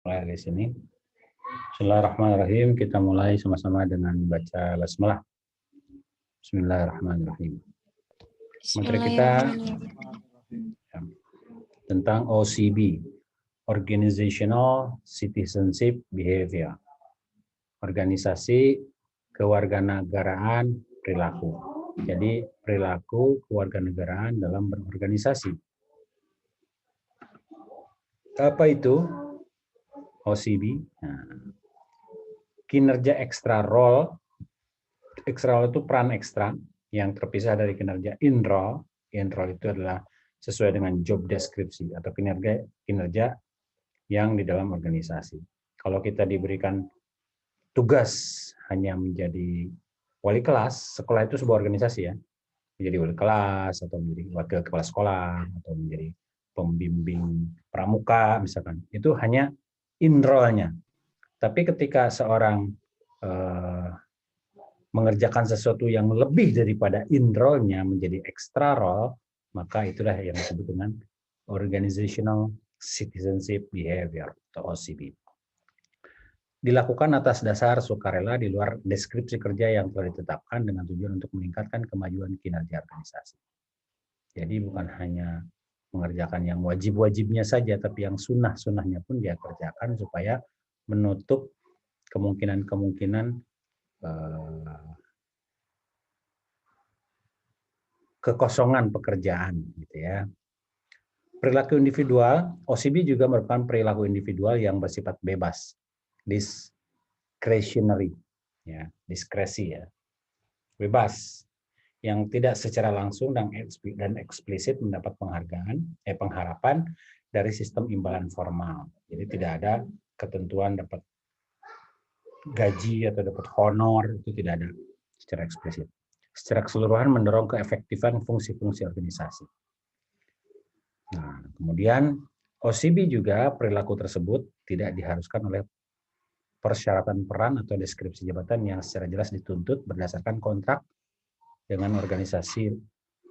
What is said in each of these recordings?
mulai dari sini. Bismillahirrahmanirrahim. Kita mulai sama-sama dengan baca basmalah. Bismillahirrahmanirrahim. Materi kita tentang OCB, Organizational Citizenship Behavior. Organisasi kewarganegaraan perilaku. Jadi perilaku kewarganegaraan dalam berorganisasi. Apa itu OCB? Nah, kinerja ekstra role. Ekstra role itu peran ekstra yang terpisah dari kinerja in role. In role itu adalah sesuai dengan job deskripsi atau kinerja yang di dalam organisasi. Kalau kita diberikan tugas hanya menjadi wali kelas, sekolah itu sebuah organisasi ya, menjadi wali kelas atau menjadi wakil kepala sekolah atau menjadi pembimbing pramuka misalkan, itu hanya in role-nya. Tapi ketika seorang mengerjakan sesuatu yang lebih daripada in role-nya menjadi extra role, maka itulah yang disebut dengan Organizational Citizenship Behavior atau OCB. Dilakukan atas dasar sukarela di luar deskripsi kerja yang telah ditetapkan dengan tujuan untuk meningkatkan kemajuan kinerja organisasi. Jadi bukan hanya mengerjakan yang wajib-wajibnya saja, tapi yang sunnah-sunnahnya pun dia kerjakan supaya menutup kemungkinan-kemungkinan kekosongan pekerjaan, gitu ya. Perilaku individual, OCB juga merupakan perilaku individual yang bersifat bebas, discretionary, ya, diskresi ya, bebas, yang tidak secara langsung dan eksplisit mendapat pengharapan dari sistem imbalan formal. Jadi tidak ada ketentuan dapat gaji atau dapat honor, itu tidak ada secara eksplisit. Secara keseluruhan mendorong keefektifan fungsi-fungsi organisasi. Nah, kemudian OCB juga perilaku tersebut tidak diharuskan oleh persyaratan peran atau deskripsi jabatan yang secara jelas dituntut berdasarkan kontrak dengan organisasi,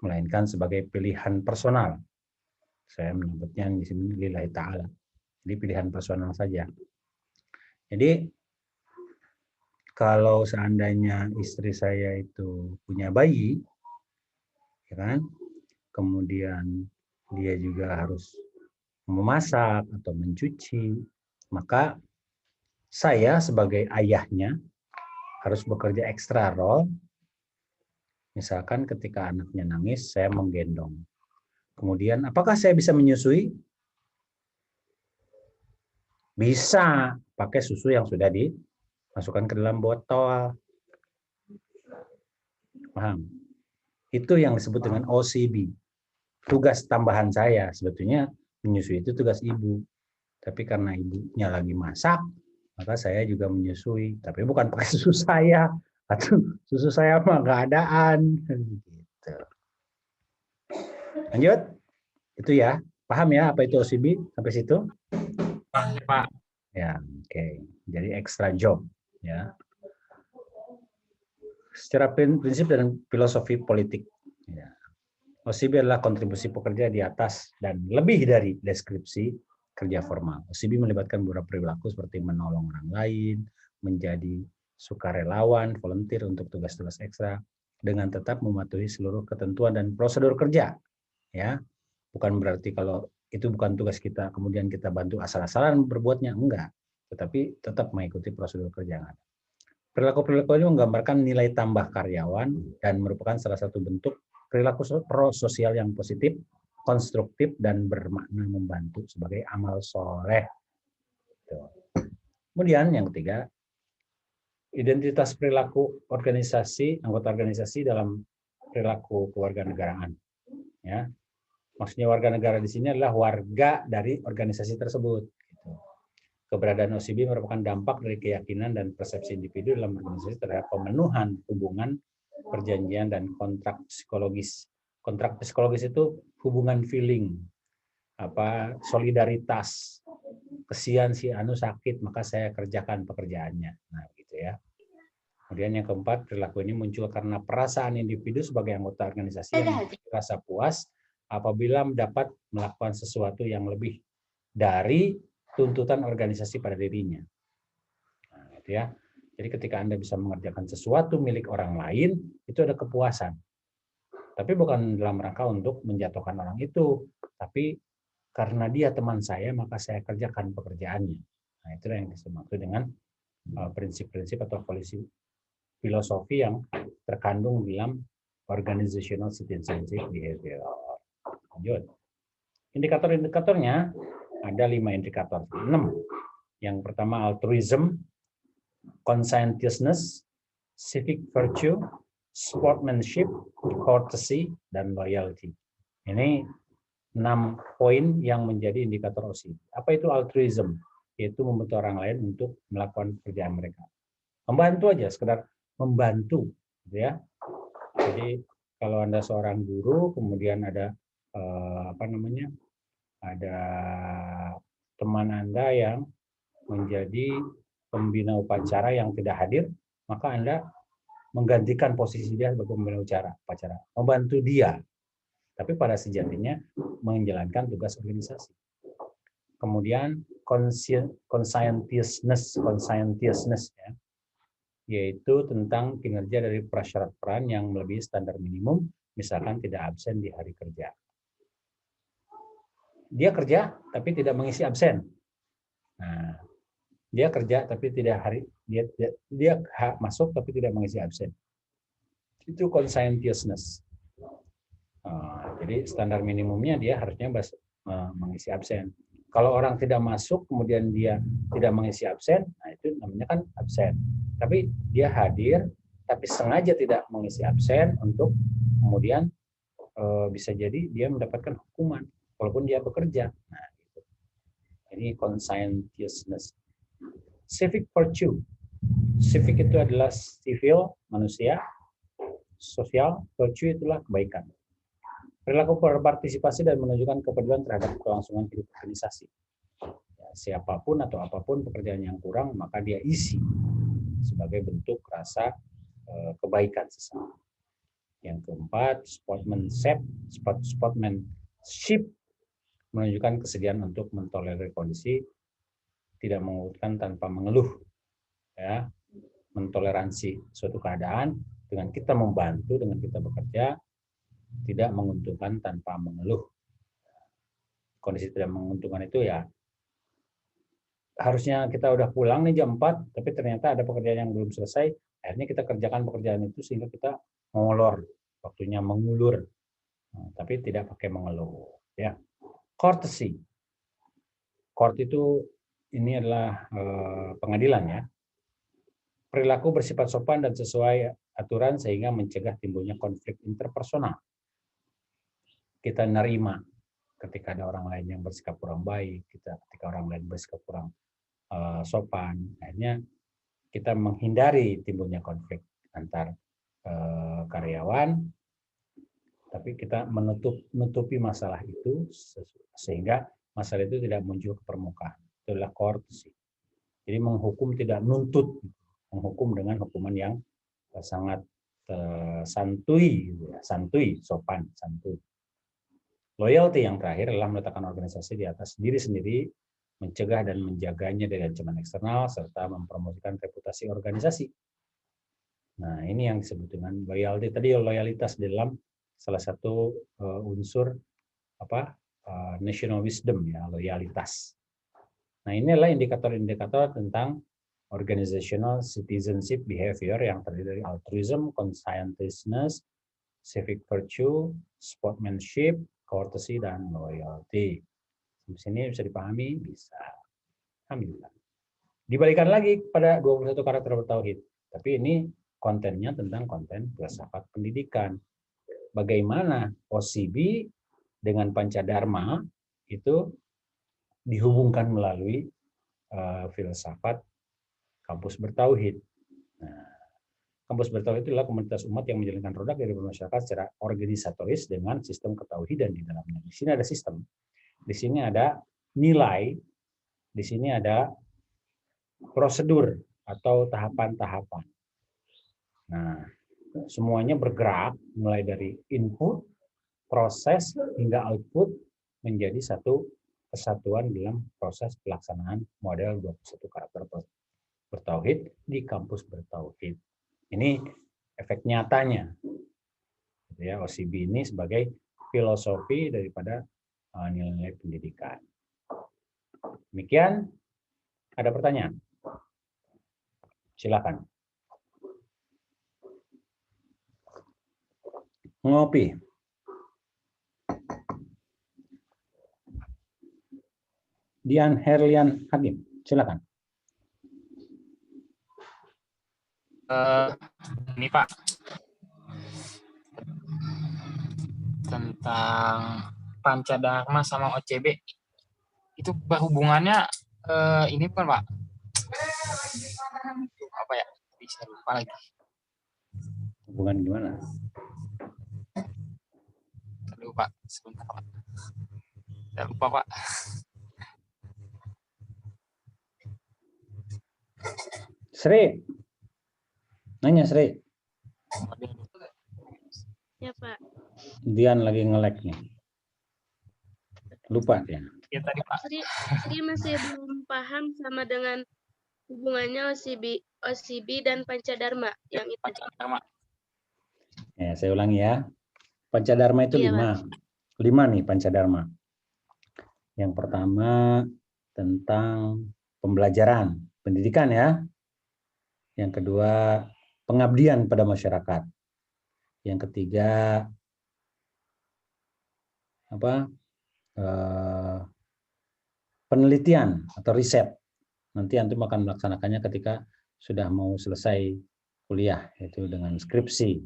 melainkan sebagai pilihan personal. Saya menyebutnya di sini lillahi ta'ala. Jadi pilihan personal saja. Jadi kalau seandainya istri saya itu punya bayi, ya kan, kemudian dia juga harus memasak atau mencuci, maka saya sebagai ayahnya harus bekerja ekstra role. Misalkan ketika anaknya nangis, saya menggendong. Kemudian, apakah saya bisa menyusui? Bisa, pakai susu yang sudah dimasukkan ke dalam botol. Paham? Itu yang disebut dengan OCB. Tugas tambahan saya sebetulnya menyusui itu tugas ibu. Tapi karena ibunya lagi masak, maka saya juga menyusui. Tapi bukan pakai susu saya. Atau susu saya mah nggak adaan. Gitu. Lanjut. Itu ya. Paham ya apa itu OCB sampai situ? Pak. Ya, oke. Jadi extra job. Ya. Secara prinsip dan filosofi politik. Ya. OCB adalah kontribusi pekerja di atas dan lebih dari deskripsi kerja formal. OCB melibatkan beberapa perilaku seperti menolong orang lain, menjadi sukarelawan, volunteer untuk tugas-tugas ekstra, dengan tetap mematuhi seluruh ketentuan dan prosedur kerja. Ya, bukan berarti kalau itu bukan tugas kita, kemudian kita bantu asal-asalan berbuatnya, enggak. Tetapi tetap mengikuti prosedur kerja yang ada. Perilaku-perilaku ini menggambarkan nilai tambah karyawan dan merupakan salah satu bentuk perilaku prososial yang positif, konstruktif, dan bermakna membantu sebagai amal soleh. Kemudian yang ketiga, identitas perilaku organisasi, anggota organisasi dalam perilaku kewarganegaraan. Ya, maksudnya warga negara di sini adalah warga dari organisasi tersebut. Keberadaan OCB merupakan dampak dari keyakinan dan persepsi individu dalam organisasi terhadap pemenuhan hubungan perjanjian dan kontrak psikologis. Kontrak psikologis itu hubungan feeling, solidaritas. Kesian si anu sakit, maka saya kerjakan pekerjaannya. Nah, gitu ya. Kemudian yang keempat, perilaku ini muncul karena perasaan individu sebagai anggota organisasi yang merasa puas apabila dapat melakukan sesuatu yang lebih dari tuntutan organisasi pada dirinya. Nah, gitu ya. Jadi ketika Anda bisa mengerjakan sesuatu milik orang lain, itu ada kepuasan. Tapi bukan dalam rangka untuk menjatuhkan orang itu, tapi karena dia teman saya, maka saya kerjakan pekerjaannya. Nah, itulah yang dimaksud dengan prinsip-prinsip atau filosofi yang terkandung dalam organizational citizenship behavior. Lanjut. Indikator-indikatornya ada 5 indikator. 6. Yang pertama altruism, conscientiousness, civic virtue, sportsmanship, courtesy, dan loyalty. Ini 6 poin yang menjadi indikator OSIP. Apa itu altruism? Yaitu membantu orang lain untuk melakukan pekerjaan mereka. Membantu aja, sekedar membantu, gitu ya. Jadi kalau Anda seorang guru, kemudian ada ada teman Anda yang menjadi pembina upacara yang tidak hadir, maka Anda menggantikan posisi dia sebagai pembina upacara, membantu dia, tapi pada sejatinya menjalankan tugas organisasi. Kemudian conscientiousness ya, yaitu tentang kinerja dari prasyarat peran yang melebihi standar minimum, misalkan tidak absen di hari kerja. Dia kerja tapi tidak mengisi absen. Nah, dia kerja tapi tidak dia masuk tapi tidak mengisi absen. Itu conscientiousness. Jadi standar minimumnya dia harusnya mengisi absen. Kalau orang tidak masuk kemudian dia tidak mengisi absen, nah itu namanya kan absen. Tapi dia hadir tapi sengaja tidak mengisi absen untuk kemudian bisa jadi dia mendapatkan hukuman walaupun dia bekerja. Nah, gitu. Ini conscientiousness. Civic virtue. Civic itu adalah civil, manusia. Sosial, virtue itulah kebaikan. Perilaku berpartisipasi dan menunjukkan kepedulian terhadap kelangsungan hidup organisasi. Ya, siapapun atau apapun pekerjaan yang kurang, maka dia isi sebagai bentuk rasa kebaikan sesama. Yang keempat, sportsmanship menunjukkan kesediaan untuk mentolerir kondisi, tidak mengurutkan tanpa mengeluh, ya, mentoleransi suatu keadaan dengan kita membantu, dengan kita bekerja, tidak menguntungkan tanpa mengeluh. Kondisi tidak menguntungkan itu ya, harusnya kita udah pulang nih jam 4, tapi ternyata ada pekerjaan yang belum selesai, akhirnya kita kerjakan pekerjaan itu sehingga kita mengolor, waktunya mengulur, tapi tidak pakai mengeluh. Ya. Courtesy. Court itu ini adalah pengadilan ya. Perilaku bersifat sopan dan sesuai aturan sehingga mencegah timbulnya konflik interpersonal. Kita nerima ketika ada orang lain yang bersikap kurang baik, ketika orang lain bersikap kurang sopan, akhirnya kita menghindari timbulnya konflik antar karyawan, tapi kita menutupi masalah itu sehingga masalah itu tidak muncul ke permukaan. Itulah courtesy. Jadi menghukum tidak nuntut, menghukum dengan hukuman yang sangat santuy, sopan, santuy. Loyalty yang terakhir adalah meletakkan organisasi di atas diri sendiri, mencegah dan menjaganya dari ancaman eksternal, serta mempromosikan reputasi organisasi. Nah, ini yang disebut dengan loyalty. Tadi loyalitas dalam salah satu unsur national wisdom ya, loyalitas. Nah, ini adalah indikator-indikator tentang organizational citizenship behavior yang terdiri dari altruism, conscientiousness, civic virtue, sportsmanship, courtesy, dan loyalty. Di sini bisa dipahami? Bisa. Alhamdulillah. Dibalikan lagi pada 21 karakter bertauhid. Tapi ini kontennya tentang konten filsafat pendidikan. Bagaimana OSIBI dengan Pancadharma itu dihubungkan melalui filsafat kampus bertauhid. Nah, kampus bertauhid itulah komunitas umat yang menjalankan produk dari masyarakat secara organisatoris dengan sistem ketauhidan di dalamnya. Di sini ada sistem, di sini ada nilai, di sini ada prosedur atau tahapan-tahapan. Nah, semuanya bergerak mulai dari input, proses hingga output menjadi satu kesatuan dalam proses pelaksanaan model 21 karakter bertauhid di kampus bertauhid. Ini efek nyatanya. Ya, OCB ini sebagai filosofi daripada nilai-nilai pendidikan. Demikian, ada pertanyaan? Silakan. Ngopi. Dian Herlian Hakim, silakan. Ini Pak, tentang Pancadharma sama OCB itu hubungannya ini bukan Pak? Apa ya? Bisa lupa lagi. Hubungan gimana? Lupa, sebentar Pak. Saya lupa Pak. Sri. Nanya Sri. Ya Pak. Dian lagi nge-lag nih. Lupa dia. Ya tadi Pak. Sri masih belum paham sama dengan hubungannya OCB dan Pancadharma yang itu. Pancadharma. Ya, saya ulangi ya. Pancadharma itu Iya, 5. 5 nih Pancadharma. Yang pertama tentang pembelajaran, pendidikan ya. Yang kedua pengabdian pada masyarakat. Yang ketiga penelitian atau riset. Nanti antum akan melaksanakannya ketika sudah mau selesai kuliah, yaitu dengan skripsi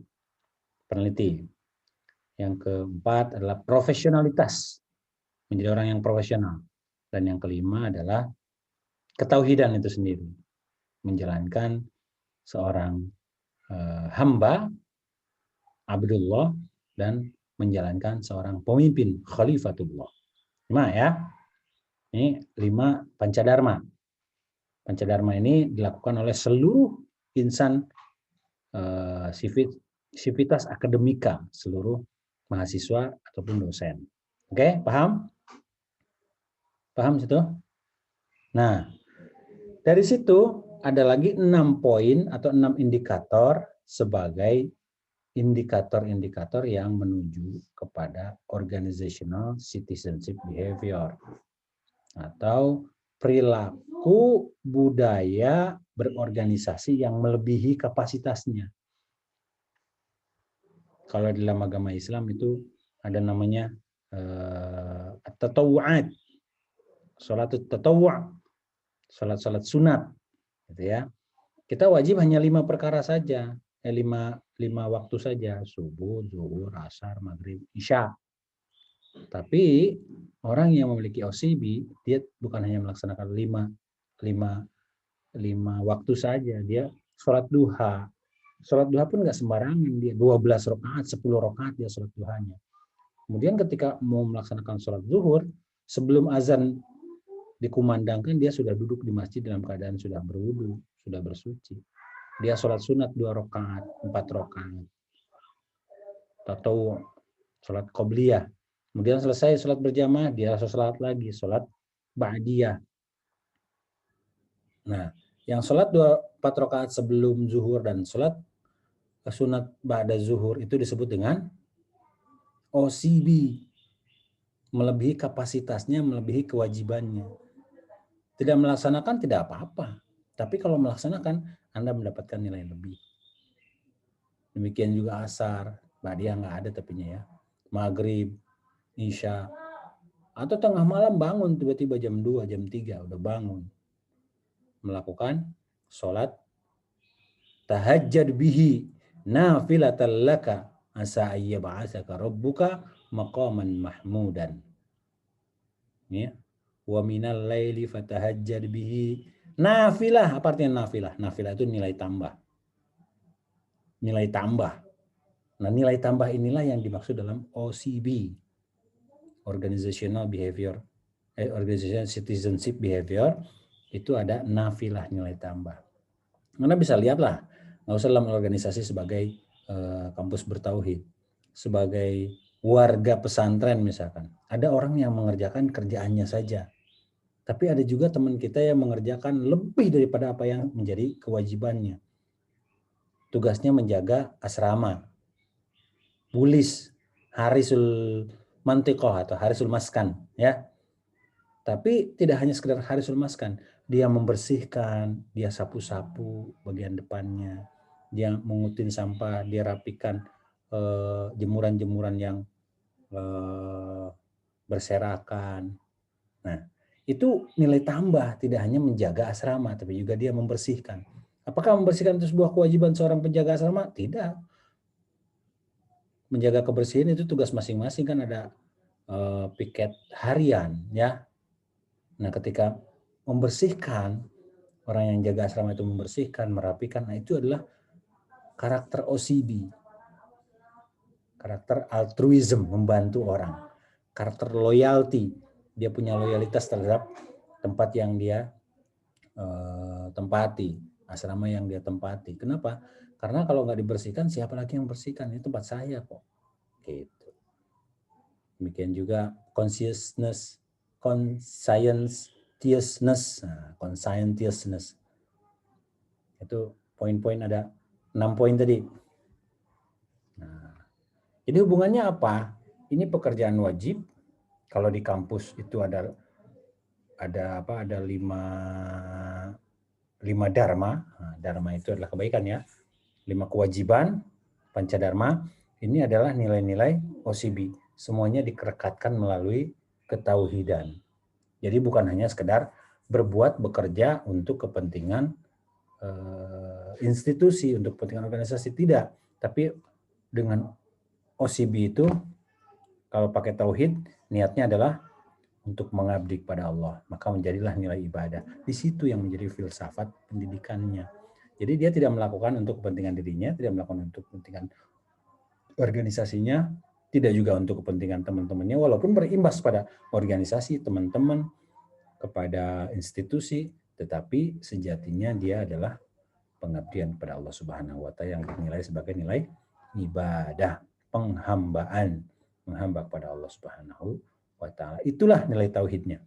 peneliti. Yang keempat adalah profesionalitas, menjadi orang yang profesional. Dan yang kelima adalah ketauhidan itu sendiri, menjalankan seorang hamba, abdullah, dan menjalankan seorang pemimpin, khalifatullah. 5 ya. Ini 5 Pancadharma. Pancadharma ini dilakukan oleh seluruh insan sivitas akademika, seluruh mahasiswa ataupun dosen. Oke, paham? Paham situ? Nah, dari situ ada lagi 6 poin atau 6 indikator sebagai indikator-indikator yang menuju kepada organizational citizenship behavior atau perilaku budaya berorganisasi yang melebihi kapasitasnya. Kalau dalam agama Islam itu ada namanya at-tatawu'at, salat tatawwu', salat sunat, gitu ya. Kita wajib hanya 5 perkara saja, 5 waktu saja, subuh, zuhur, asar, maghrib, isya. Tapi orang yang memiliki OCB, dia bukan hanya melaksanakan 5 waktu saja, dia sholat duha. Sholat duha pun nggak sembarangan, dia 12 rakaat, 10 rakaat dia sholat duhanya. Kemudian ketika mau melaksanakan sholat zuhur, sebelum azan dikumandangkan, dia sudah duduk di masjid dalam keadaan sudah berwudu, sudah bersuci. Dia sholat sunat 2 rakaat, 4 rakaat. Atau sholat qobliyah. Kemudian selesai sholat berjamaah, dia sholat lagi, sholat ba'diyah. Nah, yang sholat 4 rakaat sebelum zuhur dan sholat sunat ba'da zuhur itu disebut dengan OCB. Melebihi kapasitasnya, melebihi kewajibannya. Tidak melaksanakan tidak apa-apa. Tapi kalau melaksanakan, Anda mendapatkan nilai lebih. Demikian juga asar, ba'diyah nggak ada tapinya ya. Maghrib, isya, atau tengah malam bangun tiba-tiba jam 2, jam 3 udah bangun. Melakukan sholat tahajjud bihi nafilatan laka asa ayyab'atsaka rabbuka maqaman mahmudan. Ya. Wa minal laili fatahajjad bihi nafilah. Apa artinya nafilah? Nafilah itu nilai tambah. Nilai tambah. Nah, nilai tambah inilah yang dimaksud dalam OCB. Organizational Behavior, Organizational Citizenship Behavior, itu ada nafilah, nilai tambah. Anda bisa lihatlah, nggak usah dalam organisasi sebagai kampus bertauhid, sebagai warga pesantren misalkan. Ada orang yang mengerjakan kerjaannya saja. Tapi ada juga teman kita yang mengerjakan lebih daripada apa yang menjadi kewajibannya. Tugasnya menjaga asrama, bulis, harisul mantiqoh atau harisul maskan, ya. Tapi tidak hanya sekedar harisul maskan, dia membersihkan, dia sapu-sapu bagian depannya, dia mengutin sampah, dia rapikan jemuran-jemuran yang berserakan. Nah, itu nilai tambah, tidak hanya menjaga asrama, tapi juga dia membersihkan. Apakah membersihkan itu sebuah kewajiban seorang penjaga asrama? Tidak. Menjaga kebersihan itu tugas masing-masing, kan ada piket harian, ya. Nah, ketika membersihkan, orang yang jaga asrama itu membersihkan, merapikan, nah itu adalah karakter OCB. Karakter altruism, membantu orang. Karakter loyalty, dia punya loyalitas terhadap tempat yang dia tempati, asrama yang dia tempati. Kenapa? Karena kalau nggak dibersihkan, siapa lagi yang membersihkan? Ini tempat saya kok. Gitu. Demikian juga conscientiousness. Nah, conscientiousness. Itu poin-poin, ada 6 poin tadi. Nah, jadi hubungannya apa? Ini pekerjaan wajib. Kalau di kampus itu ada 5 dharma. Nah, dharma itu adalah kebaikan, ya. 5 kewajiban pancadharma. Ini adalah nilai-nilai OCB. Semuanya dikerekatkan melalui ketauhidan. Jadi bukan hanya sekedar bekerja untuk kepentingan institusi, untuk kepentingan organisasi, tidak. Tapi dengan OCB itu, kalau pakai tauhid, niatnya adalah untuk mengabdi kepada Allah, maka menjadilah nilai ibadah. Di situ yang menjadi filsafat pendidikannya. Jadi dia tidak melakukan untuk kepentingan dirinya, tidak melakukan untuk kepentingan organisasinya, tidak juga untuk kepentingan teman-temannya, walaupun berimbas pada organisasi, teman-teman, kepada institusi, tetapi sejatinya dia adalah pengabdian kepada Allah Subhanahu wa Ta'ala yang dinilai sebagai nilai ibadah, penghambaan, menghamba kepada Allah Subhanahu wa Ta'ala. Itulah nilai tauhidnya.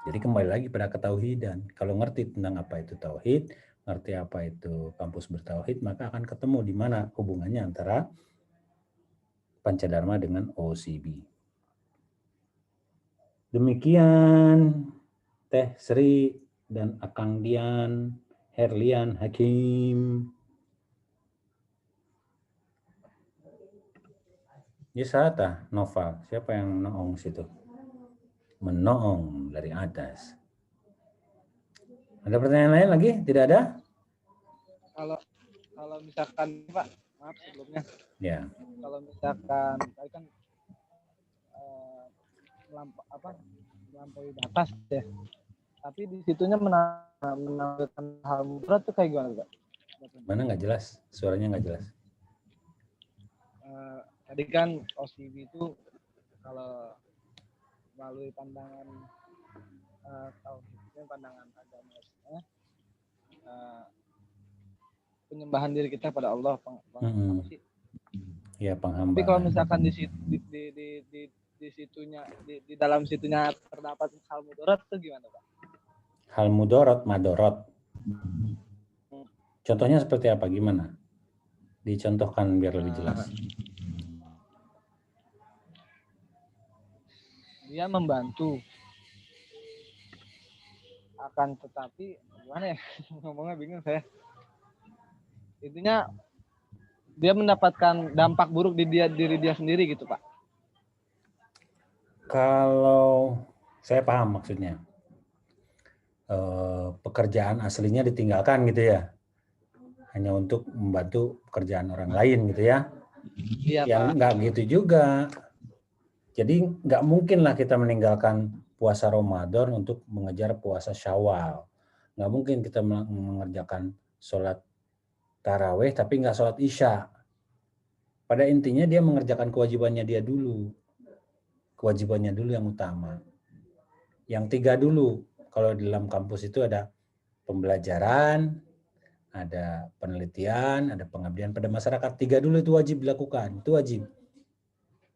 Jadi kembali lagi pada ketauhidan. Kalau ngerti tentang apa itu tauhid, ngerti apa itu kampus bertauhid, maka akan ketemu di mana hubungannya antara Pancadharma dengan OCB. Demikian Teh Sri dan Akang Dian, Herlian Hakim. Yesata Noval, siapa yang noong situ? Menoong dari atas. Ada pertanyaan lain lagi? Tidak ada? Kalau misalkan Pak, maaf sebelumnya. Ya. Kalau misalkan tadi kan melampaui batas ya. Tapi di situnya menampilkan hal mudarat tuh kayak gimana Pak? Mana nggak jelas? Suaranya nggak jelas. Tadi kan OCB itu kalau melalui pandangan tauhidnya, pandangan agamanya, penyembahan diri kita pada Allah, Ya, penghambaan. Tapi kalau misalkan di situnya, di dalam situnya terdapat hal mudarat itu gimana Pak? Hal mudarat, madorot. Contohnya seperti apa? Gimana? Dicontohkan biar lebih jelas. Dia membantu, akan tetapi gimana ya? Ngomongnya bingung saya. Intinya dia mendapatkan dampak buruk di diri dia sendiri gitu Pak. Kalau saya paham maksudnya, pekerjaan aslinya ditinggalkan gitu ya, hanya untuk membantu pekerjaan orang lain gitu ya. Iya, yang Pak. Nggak gitu juga. Jadi nggak mungkin lah kita meninggalkan puasa Ramadan untuk mengejar puasa Syawal. Nggak mungkin kita mengerjakan sholat taraweh tapi nggak sholat isya. Pada intinya dia mengerjakan kewajibannya dia dulu. Kewajibannya dulu yang utama. Yang 3 dulu. Kalau di dalam kampus itu ada pembelajaran, ada penelitian, ada pengabdian pada masyarakat. 3 dulu itu wajib dilakukan. Itu wajib.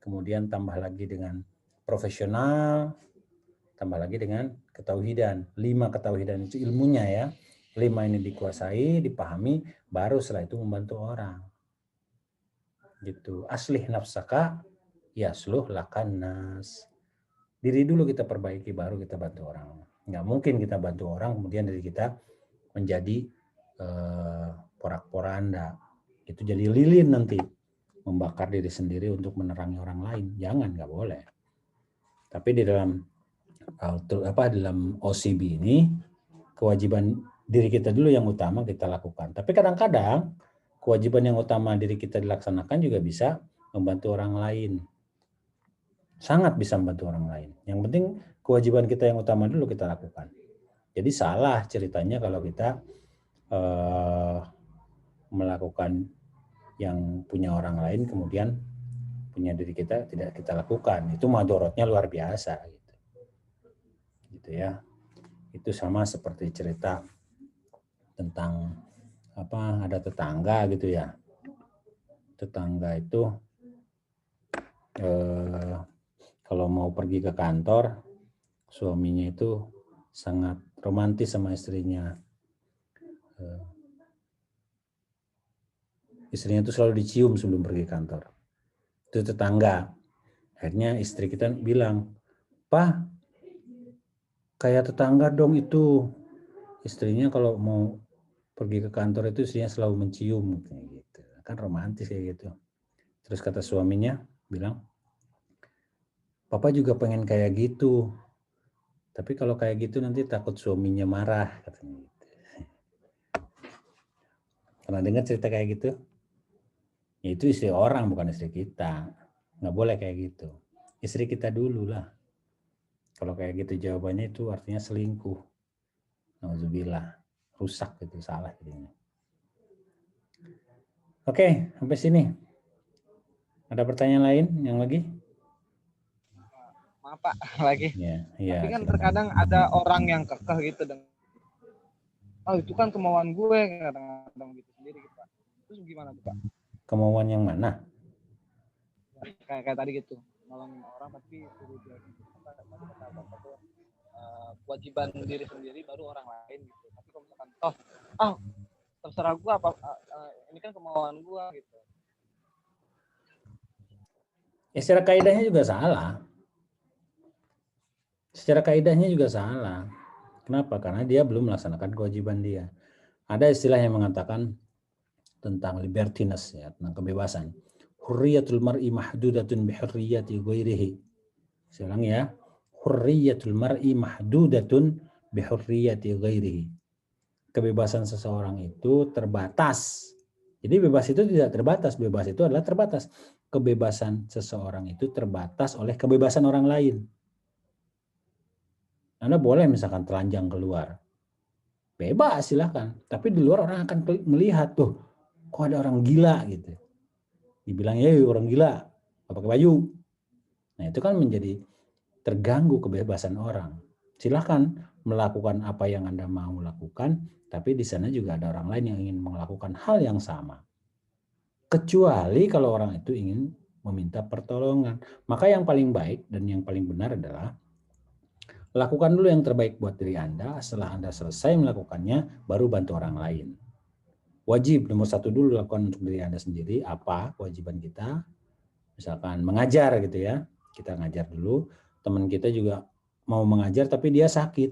kemudian tambah lagi dengan profesional, tambah lagi dengan ketauhidan. 5 ketauhidan itu ilmunya ya. 5 ini dikuasai, dipahami, baru setelah itu membantu orang. Gitu. Aslih nafsaka yasluh lakan nas. Diri dulu kita perbaiki, baru kita bantu orang. Nggak mungkin kita bantu orang kemudian diri kita menjadi porak-poranda. Itu jadi lilin nanti, membakar diri sendiri untuk menerangi orang lain. Jangan, nggak boleh. Tapi di dalam OCB ini kewajiban diri kita dulu yang utama kita lakukan. Tapi kadang-kadang kewajiban yang utama diri kita dilaksanakan juga bisa membantu orang lain. Sangat bisa membantu orang lain. Yang penting kewajiban kita yang utama dulu kita lakukan. Jadi salah ceritanya kalau kita melakukan yang punya orang lain kemudian punya diri kita tidak kita lakukan. Itu madorotnya luar biasa. Gitu ya. Itu sama seperti cerita tentang ada tetangga gitu ya. Tetangga itu kalau mau pergi ke kantor, suaminya itu sangat romantis sama istrinya. Istrinya itu selalu dicium sebelum pergi kantor. Itu tetangga. Akhirnya istri kita bilang, "Pak, kayak tetangga dong itu." Istrinya kalau mau pergi ke kantor itu istrinya selalu mencium kayak gitu. Kan romantis kayak gitu. Terus kata suaminya bilang, "Papa juga pengen kayak gitu. Tapi kalau kayak gitu nanti takut suaminya marah," katanya gitu. Pernah dengar cerita kayak gitu? Ya itu istri orang bukan istri kita. Nggak boleh kayak gitu. Istri kita dulu lah. Kalau kayak gitu jawabannya itu artinya selingkuh. Nauzubillah. Rusak gitu, salah jadinya. Oke, sampai sini. Ada pertanyaan lain yang lagi? Maaf Pak, lagi. Ya, Tapi kan silakan. terkadang ada orang yang kekeh gitu dengan itu kan kemauan gue, kadang-kadang gitu sendiri gitu Pak. Terus gimana tuh Pak? Kemauan yang mana? Kayak tadi gitu, nolongin orang tapi suruh dia kewajiban diri sendiri baru orang lain gitu. Tapi kalau misalkan terserah gue ini kan kemauan gue gitu. Ya, secara kaidahnya juga salah. Secara kaidahnya juga salah. Kenapa? Karena dia belum melaksanakan kewajiban dia. Ada istilah yang mengatakan tentang libertiness, ya, tentang kebebasan. Hurriyatul mar'i mahdudatun bihurriyati ghairihi. Saya ulang ya. Hurriyatul mar'i mahdudatun bihurriyati ghairihi. Kebebasan seseorang itu terbatas. Jadi bebas itu tidak terbatas. Bebas itu adalah terbatas. Kebebasan seseorang itu terbatas oleh kebebasan orang lain. Anda boleh misalkan telanjang keluar. Bebas silahkan. Tapi di luar orang akan melihat tuh, kok ada orang gila gitu. Dibilang ya orang gila, gak pakai baju. Nah itu kan menjadi terganggu kebebasan orang. Silahkan melakukan apa yang Anda mau lakukan, tapi di sana juga ada orang lain yang ingin melakukan hal yang sama. Kecuali kalau orang itu ingin meminta pertolongan. Maka yang paling baik dan yang paling benar adalah lakukan dulu yang terbaik buat diri Anda. Setelah Anda selesai melakukannya, baru bantu orang lain. Wajib nomor 1 dulu lakukan untuk diri Anda sendiri. Apa kewajiban kita? Misalkan mengajar gitu ya. Kita ngajar dulu. Teman kita juga mau mengajar tapi dia sakit.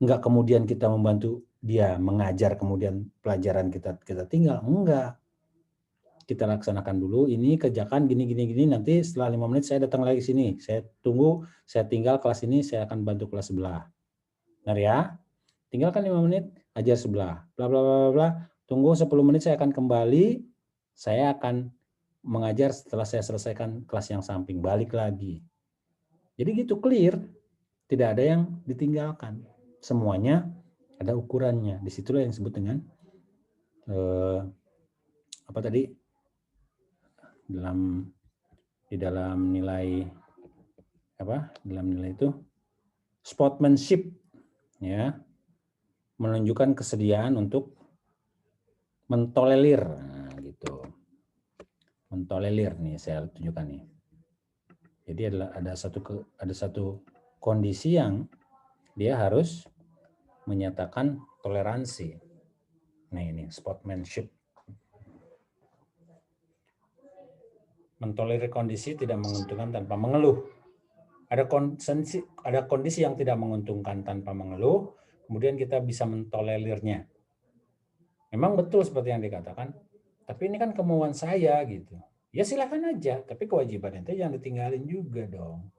Enggak kemudian kita membantu dia mengajar kemudian pelajaran kita tinggal. Enggak. Kita laksanakan dulu, ini kerjakan gini nanti setelah 5 menit saya datang lagi sini. Saya tunggu, saya tinggal kelas ini, saya akan bantu kelas sebelah. Benar ya? Tinggalkan 5 menit, ajar sebelah. Bla bla bla bla. Tunggu 10 menit saya akan kembali. Saya akan mengajar setelah saya selesaikan kelas yang samping, balik lagi. Jadi gitu clear. Tidak ada yang ditinggalkan. Semuanya ada ukurannya. Disitulah yang disebut dengan apa tadi? Di dalam nilai apa? Dalam nilai itu sportsmanship, ya, menunjukkan kesediaan untuk mentolerir, nah, gitu. Mentolerir nih saya tunjukkan nih. Jadi ada satu kondisi yang dia harus menyatakan toleransi. Nah ini sportsmanship. Mentolerir kondisi tidak menguntungkan tanpa mengeluh. Ada kondisi yang tidak menguntungkan tanpa mengeluh, kemudian kita bisa mentolerirnya. Memang betul seperti yang dikatakan, tapi ini kan kemauan saya gitu. Ya silakan aja, tapi kewajiban itu jangan ditinggalin juga dong.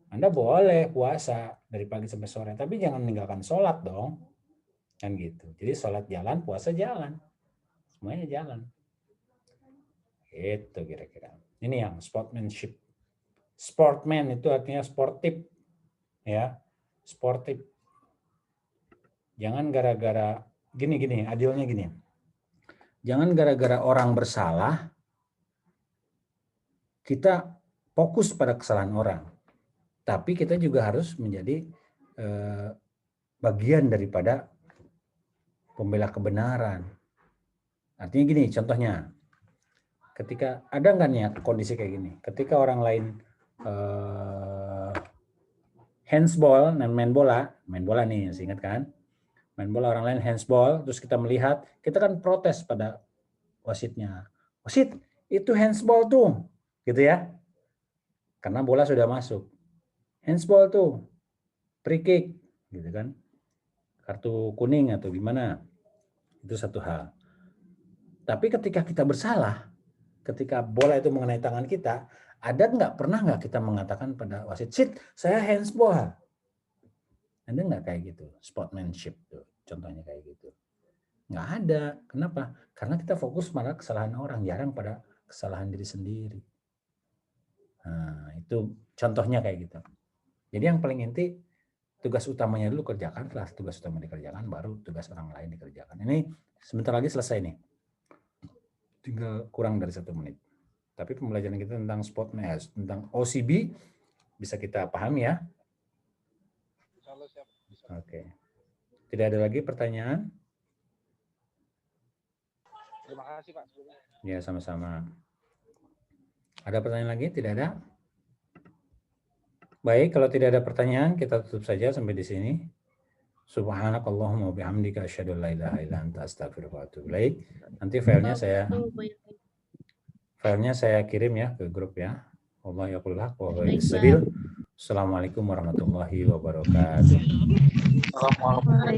Anda boleh puasa dari pagi sampai sore, tapi jangan meninggalkan sholat dong. Kan gitu. Jadi sholat jalan, puasa jalan. Semuanya jalan. Itu kira-kira. Ini yang sportsmanship. Sportman itu artinya sportif. Ya, sportif. Jangan gara-gara gini, adilnya gini. Jangan gara-gara orang bersalah, kita fokus pada kesalahan orang. Tapi kita juga harus menjadi bagian daripada pembela kebenaran. Artinya gini, contohnya. Ketika ada nggak nih kondisi kayak gini? Ketika orang lain handsball, main bola nih, ingat kan? Main bola orang lain handsball, terus kita melihat, kita kan protes pada wasitnya. Wasit, itu handsball tuh, gitu ya? Karena bola sudah masuk. Handsball tuh, free kick, gitu kan? Kartu kuning atau gimana? Itu satu hal. Tapi ketika kita bersalah, ketika bola itu mengenai tangan kita, pernah nggak kita mengatakan pada wasit, "Sit, saya handsball." Ada nggak kayak gitu? Sportsmanship tuh, contohnya kayak gitu. Nggak ada. Kenapa? Karena kita fokus pada kesalahan orang, jarang pada kesalahan diri sendiri. Nah, itu contohnya kayak gitu. Jadi yang paling inti, tugas utamanya dulu kerjakan, setelah tugas utama dikerjakan, baru tugas orang lain dikerjakan. Ini sebentar lagi selesai nih. Tinggal kurang dari 1 menit. Tapi pembelajaran kita tentang sportsman, tentang OCB bisa kita pahami ya. Oke. Tidak ada lagi pertanyaan? Terima kasih Pak. Ya, sama-sama. Ada pertanyaan lagi? Tidak ada? Baik, kalau tidak ada pertanyaan, kita tutup saja sampai di sini. Subhanakallahumma wa bihamdika asyhadu an la ilaha illa anta astaghfiruka wa atubu ilaik. Nanti filenya saya kirim ya ke grup ya. Wallahu yaqulul haq wa huwa yahdis sabil. Assalamualaikum warahmatullahi wabarakatuh. Assalamualaikum.